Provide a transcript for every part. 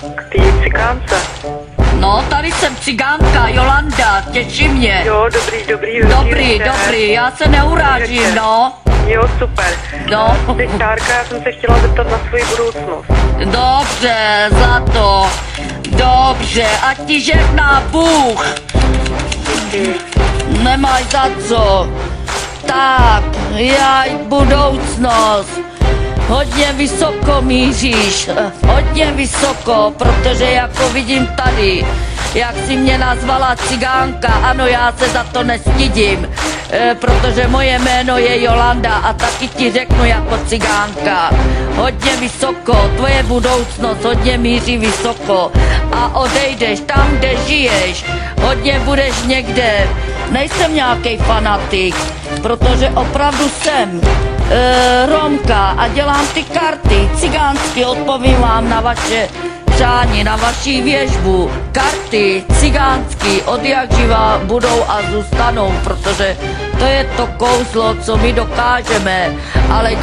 K té cikánce. No, tady jsem cigánka, Jolanda, těší mě. Jo, dobrý. Dobrý, já se neurážím, no. Jo, super. No. Tárka, já jsem se chtěla zeptat na svoji budoucnost. Dobře, zlato. Dobře, ať ti žehná Bůh. Nemáš za co. Tak, já budoucnost. Hodně vysoko míříš, hodně vysoko, protože jako vidím tady, jak jsi mě nazvala cigánka, ano, já se za to nestydím, protože moje jméno je Jolanda a taky ti řeknu jako cigánka. Hodně vysoko, tvoje budoucnost hodně míří vysoko a odejdeš tam, kde žiješ, hodně budeš někde. Nejsem nějaký fanatik, protože opravdu jsem Romka a dělám ty karty, cigánsky odpovím vám na vaše přání, na vaši věžbu. Karty cigánsky od jak živa budou a zůstanou, protože to je to kouzlo, co my dokážeme, ale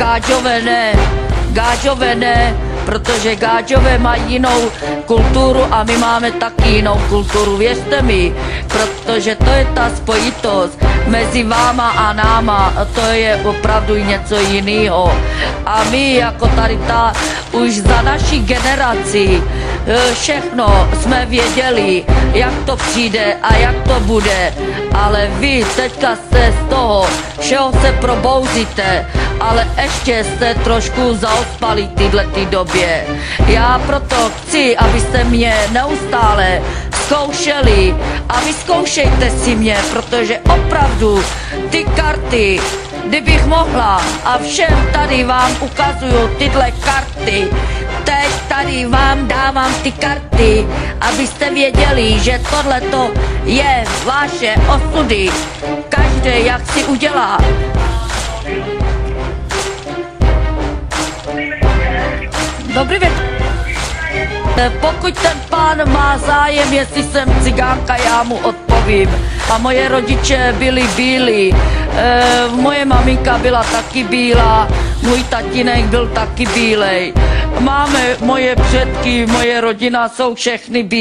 gáčové ne, protože gáčové mají jinou kulturu a my máme taky jinou kulturu, věřte mi, protože to je ta spojitost mezi váma a náma, to je opravdu něco jiného. A my jako tady ta, už za naší generaci, všechno jsme věděli, jak to přijde a jak to bude, ale vy teďka jste z toho všeho se probouzíte, ale ještě jste trošku zaospali tyhlety době. Já proto chci, abyste mě neustále zkoušeli a vyzkoušejte si mě, protože opravdu ty karty, kdybych mohla a všem tady vám ukazuju tyhle karty, teď tady vám dávám ty karty, abyste věděli, že tohleto je vaše osudy, každý jak si udělá. Dobrý večer. Pokud ten pán má zájem, jestli jsem cigánka, já mu odpovím. A moje rodiče byli bílí, moje maminka byla taky bílá, můj tatínek byl taky bílej. Moje předky, moje rodina jsou všechny bílí.